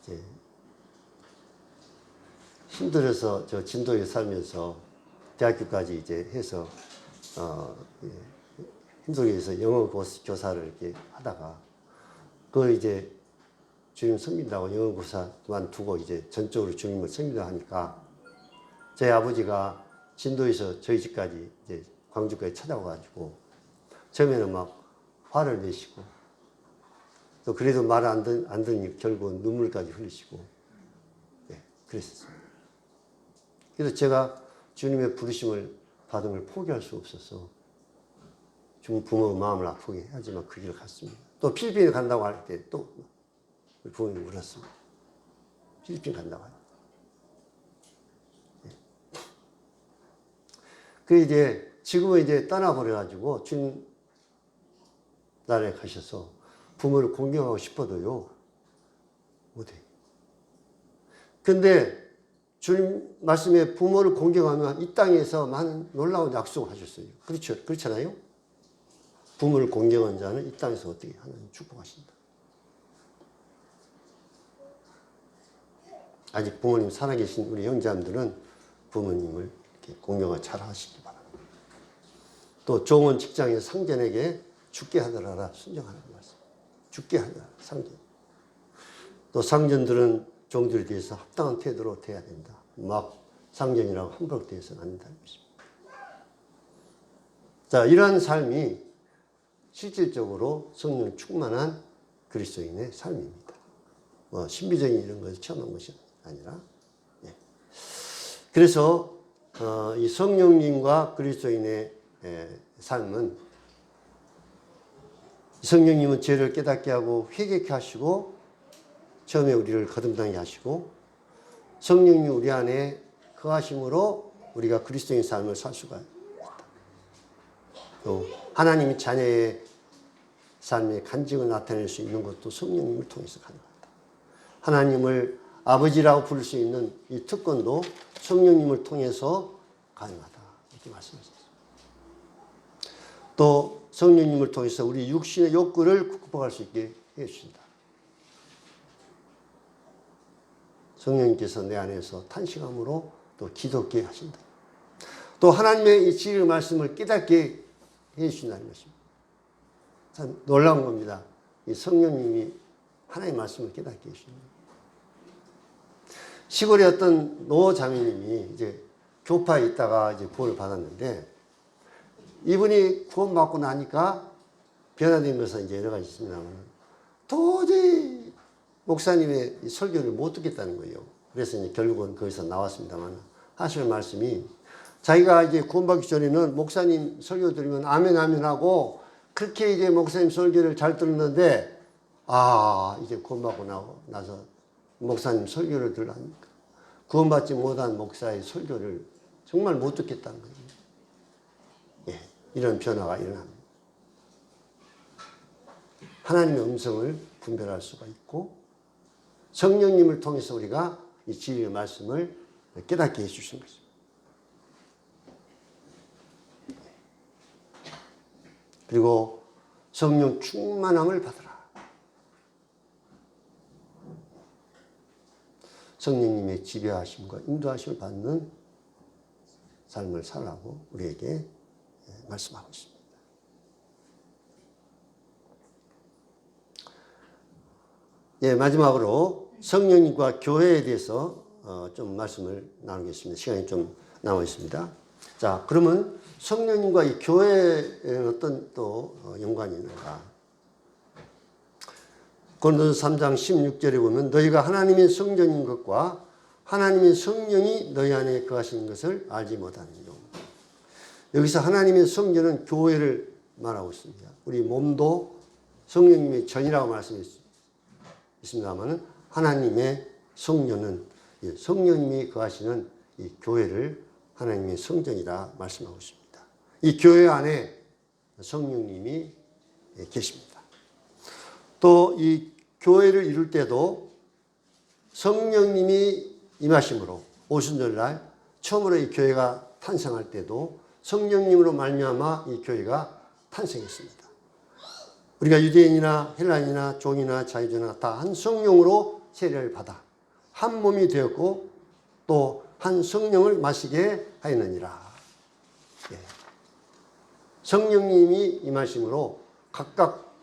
이제 힘들어서 저 진도에 살면서 대학교까지 이제 해서 힘들게 해서 영어 교사를 이렇게 하다가, 그걸 이제 주님 섬긴다고 영어 교사 그만두고 이제 전적으로 주님을 섬긴다 하니까, 저희 아버지가 진도에서 저희 집까지 이제 광주까지 찾아와가지고 처음에는 막 화를 내시고, 또 그래도 말 안 듣니 결국은 눈물까지 흘리시고, 네, 그랬었어요. 그래서 제가 주님의 부르심을 받은 걸 포기할 수 없어서 좀 부모 마음을 아프게 하지만 그 길을 갔습니다. 또 필리핀에 간다고 할 때 또 부모님 울었습니다. 필리핀 간다고 할 때. 네. 그 이제 지금은 이제 떠나버려가지고 주님 나라에 가셔서 부모를 공경하고 싶어도요, 못해요. 근데 주님 말씀에 부모를 공경하면 이 땅에서 많은 놀라운 약속을 하셨어요. 그렇죠? 그렇잖아요? 부모를 공경한 자는 이 땅에서 어떻게 하나님 축복하신다. 아직 부모님 살아계신 우리 형제자매들은 부모님을 이렇게 공경을 잘 하시기 바랍니다. 또 좋은 직장의 상전에게 죽게 하더라라 순종하는 말씀. 죽게 하더라 상전. 또 상전들은 종들에 대해서 합당한 태도로 대해야 된다. 막 상전이라고 함부로 대해서는 안 된다는 것입니다. 자, 이러한 삶이 실질적으로 성령 충만한 그리스도인의 삶입니다. 뭐 신비적인 이런 것을 체험한 것이 아니라. 예. 그래서 이 성령님과 그리스도인의 삶은 성령님은 죄를 깨닫게 하고 회개케 하시고 처음에 우리를 거듭나게 하시고 성령님 우리 안에 거하심으로 우리가 그리스도인 삶을 살 수가 있다. 또 하나님이 자녀의 삶의 간증을 나타낼 수 있는 것도 성령님을 통해서 가능하다. 하나님을 아버지라고 부를 수 있는 이 특권도 성령님을 통해서 가능하다. 이렇게 말씀하셨습니다. 또 성령님을 통해서 우리 육신의 욕구를 극복할 수 있게 해주신다. 성령님께서 내 안에서 탄식함으로 또 기도케 하신다. 또 하나님의 이 진리의 말씀을 깨닫게 해주신다는 것입니다. 참 놀라운 겁니다. 이 성령님이 하나님의 말씀을 깨닫게 해주십니다. 시골에 어떤 노 자매님이 이제 교파에 있다가 이제 구원을 받았는데 이분이 구원받고 나니까 변화된 것은 이제 여러 가지 있습니다만 도저히 목사님의 설교를 못 듣겠다는 거예요. 그래서 이제 결국은 거기서 나왔습니다만 하실 말씀이 자기가 이제 구원받기 전에는 목사님 설교 들으면 아멘 아멘 하고 그렇게 이제 목사님 설교를 잘 들었는데 이제 구원받고 나서 목사님 설교를 들으니까 구원받지 못한 목사의 설교를 정말 못 듣겠다는 거예요. 예, 이런 변화가 일어납니다. 하나님의 음성을 분별할 수가 있고 성령님을 통해서 우리가 이 진리의 말씀을 깨닫게 해주신 것입니다. 그리고 성령 충만함을 받으라. 성령님의 지배하심과 인도하심을 받는 삶을 살라고 우리에게 말씀하고 있습니다. 예, 마지막으로 성령님과 교회에 대해서 좀 말씀을 나누겠습니다. 시간이 좀 남아 있습니다. 자, 그러면 성령님과 이 교회에 어떤 또 연관이 있는가? 고린도서 3장 16절에 보면 너희가 하나님의 성전인 것과 하나님의 성령이 너희 안에 거하시는 것을 알지 못하느냐. 여기서 하나님의 성전은 교회를 말하고 있습니다. 우리 몸도 성령님의 전이라고 말씀했습니다만 하나님의 성전은 성령님이 거하시는 이 교회를 하나님의 성전이라 말씀하고 있습니다. 이 교회 안에 성령님이 계십니다. 또 이 교회를 이룰 때도 성령님이 임하심으로 오순절날 처음으로 이 교회가 탄생할 때도 성령님으로 말미암아 이 교회가 탄생했습니다. 우리가 유대인이나 헬라인이나 종이나 자유주나 다 한 성령으로 세례를 받아 한 몸이 되었고 또 한 성령을 마시게 하였느니라. 예. 성령님이 임하심으로 각각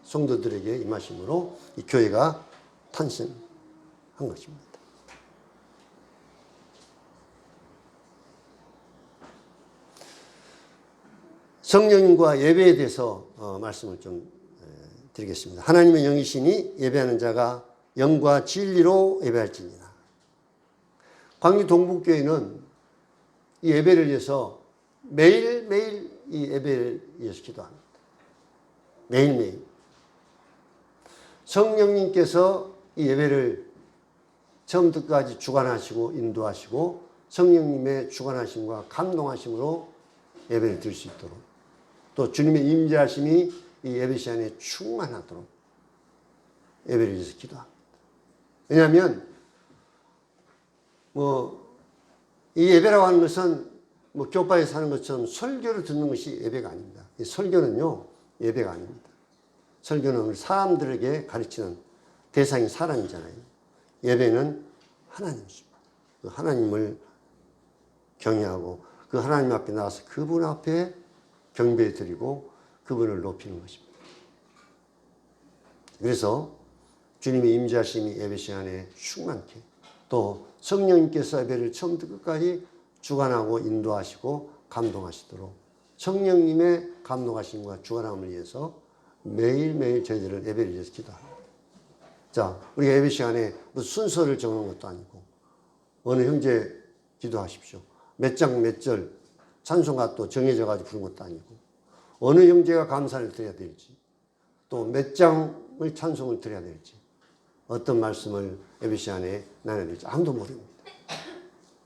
성도들에게 임하심으로 이 교회가 탄생한 것입니다. 성령님과 예배에 대해서 말씀을 좀 드리겠습니다. 하나님의 영이시니 예배하는 자가 영과 진리로 예배할지니라. 광주 동북교회는 이 예배를 위해서 매일매일 이 예배를 위해서 기도합니다. 매일매일. 성령님께서 이 예배를 처음부터 끝까지 주관하시고 인도하시고 성령님의 주관하심과 감동하심으로 예배를 드릴 수 있도록 또 주님의 임재하심이 이 예배 시간에 충만하도록 예배를 위해서 기도합니다. 왜냐하면 이 예배라고 하는 것은 교파에서 하는 것처럼 설교를 듣는 것이 예배가 아닙니다. 이 설교는요 예배가 아닙니다. 설교는 사람들에게 가르치는 대상이 사람이잖아요. 예배는 하나님이십니다. 그 하나님을 경외하고 그 하나님 앞에 나와서 그분 앞에 경배 드리고 그분을 높이는 것입니다. 그래서 주님의 임재하심이 예배 시간에 충만케, 또 성령님께서 예배를 처음부터 끝까지 주관하고 인도하시고 감동하시도록 성령님의 감동하심과 주관함을 위해서 매일매일 저희들은 예배를 위해서 기도합니다. 자, 우리가 예배 시간에 무슨 순서를 정하는 것도 아니고 어느 형제 기도하십시오. 몇 장 몇 절 찬송가 또 정해져 가지고 부른 것도 아니고 어느 형제가 감사를 드려야 될지 또 몇 장을 찬송을 드려야 될지 어떤 말씀을 예배 시간에 나눠야 될지 아무도 모릅니다.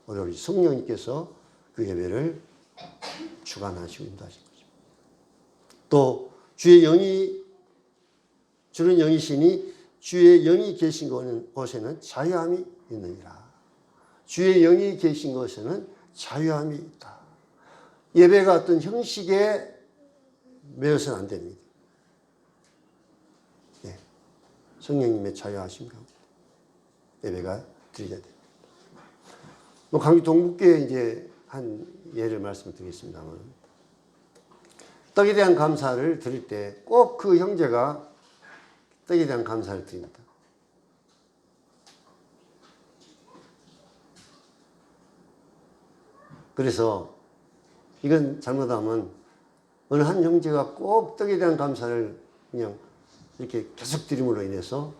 오로지 성령님께서 그 예배를 주관하시고 인도하시는 거죠. 또 주의 영이 주는 영이시니 주의 영이 계신 곳에는 자유함이 있느니라. 주의 영이 계신 곳에는 자유함이 있다. 예배가 어떤 형식에 매여서는 안 됩니다. 네. 성령님의 자유하심 가운데 예배가 드려야 됩니다. 뭐 강주 동북교회 이제 한 예를 말씀드리겠습니다만 떡에 대한 감사를 드릴 때 꼭 그 형제가 떡에 대한 감사를 드립니다. 그래서 이건 잘못하면 어느 한 형제가 꼭 떡에 대한 감사를 그냥 이렇게 계속 드림으로 인해서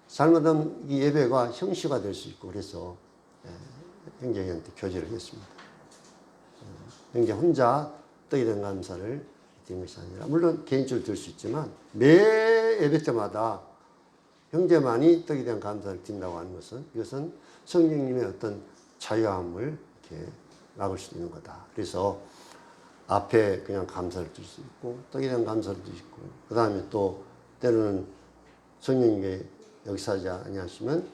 잘못하면 이 예배가 형식화 될 수 있고 그래서 형제한테 교제를 했습니다. 형제 혼자 떡에 대한 감사를 드리는 것이 아니라 물론 개인적으로 들 수 있지만 매 예배 때마다 형제만이 떡에 대한 감사를 드린다고 하는 것은 이것은 성령님의 어떤 자유함을 이렇게 막을 수 있는 거다. 그래서 앞에 그냥 감사를 드릴 수 있고 떡에 대한 감사를 드릴 수 있고 그 다음에 또 때로는 성령님의 역사하지 아니하시면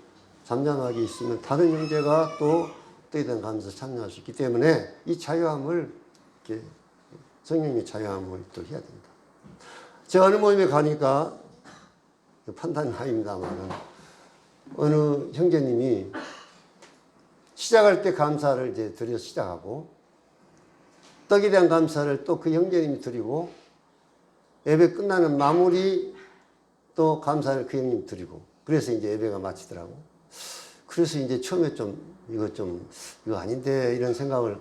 잠잠하게 있으면 다른 형제가 또 떡에 대한 감사에 참여할 수 있기 때문에 이 자유함을 이렇게 성령님의 자유함을 또 해야 됩니다. 제가 어느 모임에 가니까 판단은 아닙니다만 어느 형제님이 시작할 때 감사를 이제 드려서 시작하고 떡에 대한 감사를 또 그 형제님이 드리고 예배 끝나는 마무리 또 감사를 그 형님 드리고 그래서 이제 예배가 마치더라고. 그래서 이제 처음에 이거 아닌데 이런 생각을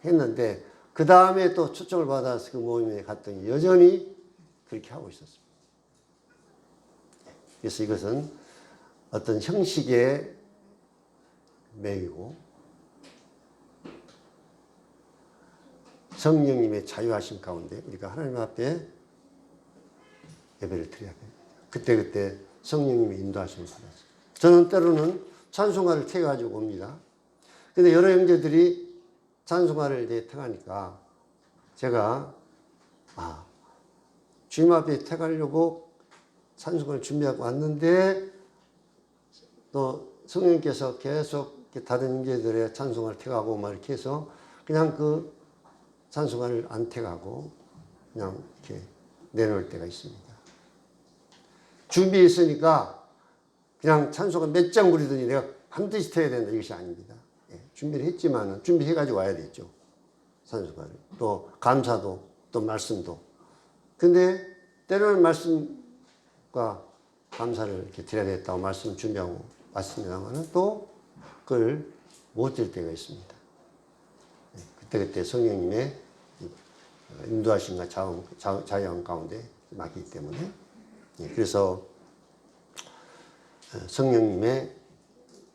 했는데 그 다음에 또 초청을 받아서 그 모임에 갔더니 여전히 그렇게 하고 있었습니다. 그래서 이것은 어떤 형식에 매이고 성령님의 자유하심 가운데 우리가 하나님 앞에 예배를 드려야 됩니다. 그때그때 성령님의 인도하심을 받아서 저는 때로는 찬송가를 태가지고 옵니다. 근데 여러 형제들이 찬송가를 이제 태가니까 제가 주님 앞에 태가려고 찬송가를 준비하고 왔는데 또 성령님께서 계속 다른 형제들의 찬송가를 태가고 막 이렇게 해서 그냥 그 찬송가를 안 태가고 그냥 이렇게 내놓을 때가 있습니다. 준비했으니까 그냥 찬송가 몇 장 부리더니 내가 반드시 태워야 된다 이것이 아닙니다. 준비를 했지만 준비해가지고 와야 되죠. 찬송가를. 또 감사도 또 말씀도. 근데 때로는 말씀과 감사를 이렇게 드려야 되겠다고 말씀을 준비하고 왔습니다만 또 그걸 못 드릴 때가 있습니다. 그때 성령님의 인도하심과 자유함 가운데 맞기 때문에 그래서 성령님의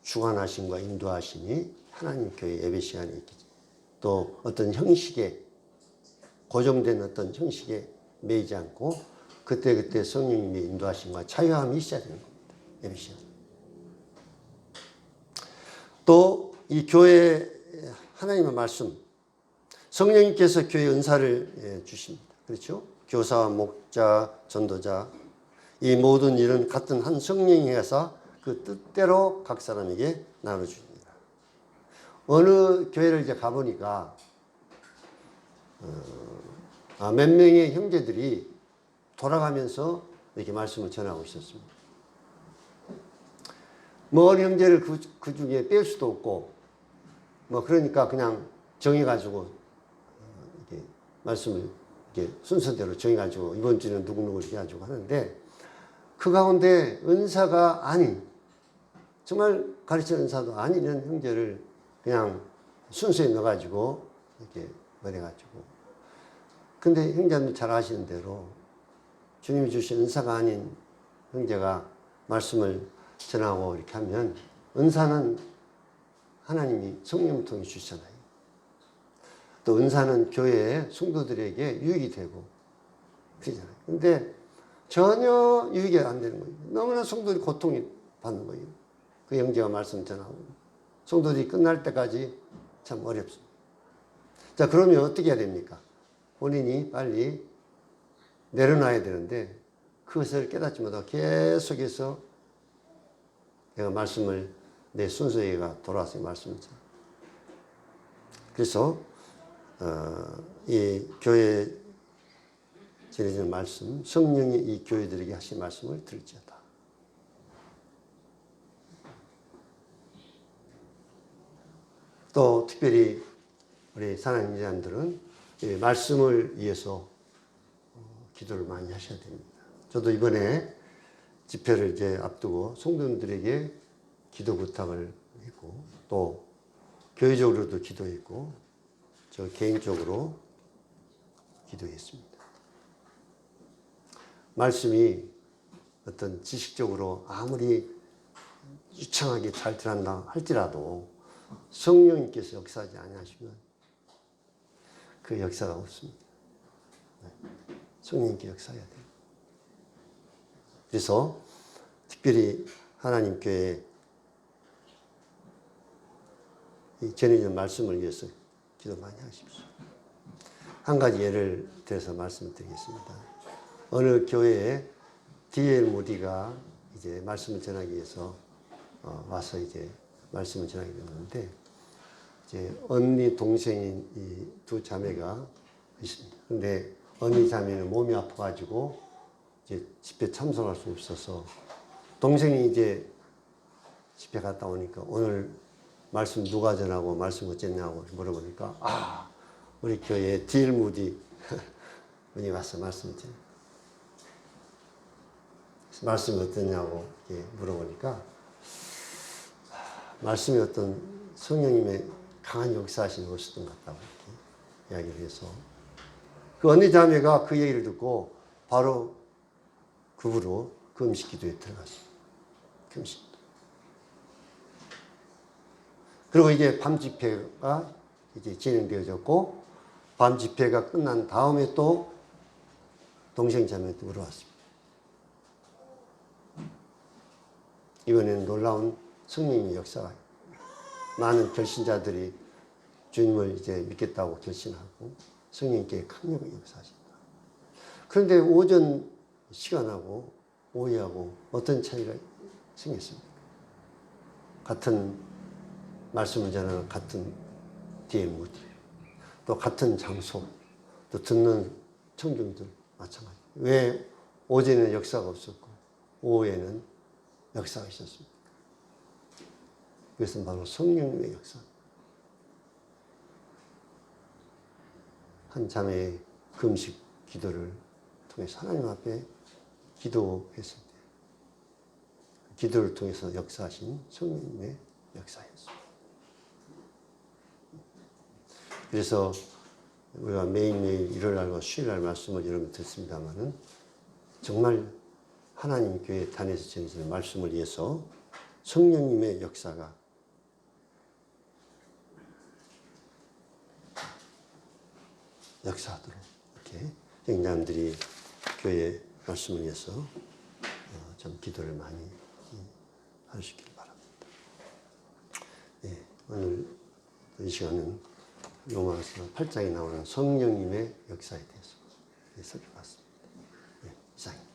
주관하심과 인도하심이 하나님 교회 예배 시간에 있기 또 어떤 형식에 고정된 어떤 형식에 매이지 않고 그때 성령님의 인도하심과 자유함이 있어야 되는 겁니다. 예배 시간. 또 이 교회 하나님의 말씀 성령님께서 교회 은사를 주십니다. 그렇죠? 교사, 목자, 전도자 이 모든 일은 같은 한 성령이 해서 그 뜻대로 각 사람에게 나눠줍니다. 어느 교회를 이제 가보니까 몇 명의 형제들이 돌아가면서 이렇게 말씀을 전하고 있었습니다. 뭐 어린 형제를 그 중에 뺄 수도 없고, 뭐 그러니까 그냥 정해가지고 이렇게 말씀을 이렇게 순서대로 정해가지고 이번 주는 누구누구 이렇게 해가지고 하는데, 그 가운데 은사가 아닌, 정말 가르치는 은사도 아닌 이런 형제를 그냥 순서에 넣어가지고 이렇게 말해가지고. 근데 형제는 잘 아시는 대로 주님이 주신 은사가 아닌 형제가 말씀을 전하고 이렇게 하면, 은사는 하나님이 성령 통해 주시잖아요. 또 은사는 교회의 성도들에게 유익이 되고 그러잖아요. 근데 전혀 유익이 안 되는 거예요. 너무나 성도들이 고통이 받는 거예요. 그 형제가 말씀 전하고 성도들이 끝날 때까지 참 어렵습니다. 자, 그러면 어떻게 해야 됩니까? 본인이 빨리 내려놔야 되는데, 그것을 깨닫지 못하고 계속해서 내가 말씀을, 내 순서가 돌아와서 말씀을 전합니다. 그래서 이 교회 전해지는 말씀, 성령이 이 교회들에게 하신 말씀을 들을지어다. 또 특별히 우리 사랑하는 인자들은 말씀을 위해서 기도를 많이 하셔야 됩니다. 저도 이번에 집회를 이제 앞두고 성도님들에게 기도 부탁을 했고, 또 교회적으로도 기도했고, 저 개인적으로 기도했습니다. 말씀이 어떤 지식적으로 아무리 유창하게 잘 들었나 할지라도 성령님께서 역사하지 아니하시면 그 역사가 없습니다. 성령님께 역사해야 돼요. 그래서 특별히 하나님 교회 전해지는 말씀을 위해서 기도 많이 하십시오. 한 가지 예를 들어서 말씀드리겠습니다. 어느 교회에 D.L. 무디가 이제 말씀을 전하기 위해서 와서 이제 말씀을 전하게 됐는데, 이제 언니 동생인 이 두 자매가 있습니다. 근데 언니 자매는 몸이 아파가지고 이제 집회 참석할 수 없어서, 동생이 이제 집회 갔다 오니까 오늘 말씀 누가 전하고 말씀 어쨌냐고 물어보니까, 우리 교회에 D.L. 무디 분이 와서 말씀을 전해. 말씀이 어떠냐고 물어보니까, 말씀이 어떤 성령님의 강한 역사하시는 것이었던 것 같다고 이렇게 이야기를 해서, 그 언니 자매가 그 얘기를 듣고 바로 그 후로 금식 기도에 들어갔습니다. 금식. 그리고 이제 밤 집회가 이제 진행되어졌고, 밤 집회가 끝난 다음에 또 동생 자매한테 물어왔습니다. 이번에는 놀라운 성령의 역사가, 많은 결신자들이 주님을 이제 믿겠다고 결심하고 성령께 강력하게 역사하신다. 그런데 오전 시간하고 오후하고 어떤 차이가 생겼습니까? 같은 말씀을 전하는 같은 D.L. 무디, 또 같은 장소, 또 듣는 청중들 마찬가지. 왜 오전에는 역사가 없었고 오후에는 역사가 있었습니까? 그것은 바로 성령님의 역사. 한 자매의 금식 기도를 통해서 하나님 앞에 기도했을 때, 기도를 통해서 역사하신 성령님의 역사였습니다. 그래서 우리가 매일매일 일요일날과 수요일날 말씀을 여러분 듣습니다만은, 정말 하나님 교회 단에서 전해지는 말씀을 위해서 성령님의 역사가 역사하도록 이렇게 형제자매들이 교회 말씀을 위해서 좀 기도를 많이 하시길 바랍니다. 네, 오늘 이 시간은 로마서 8장에 나오는 성령님의 역사에 대해서 살펴봤습니다. 네, 이상입니다.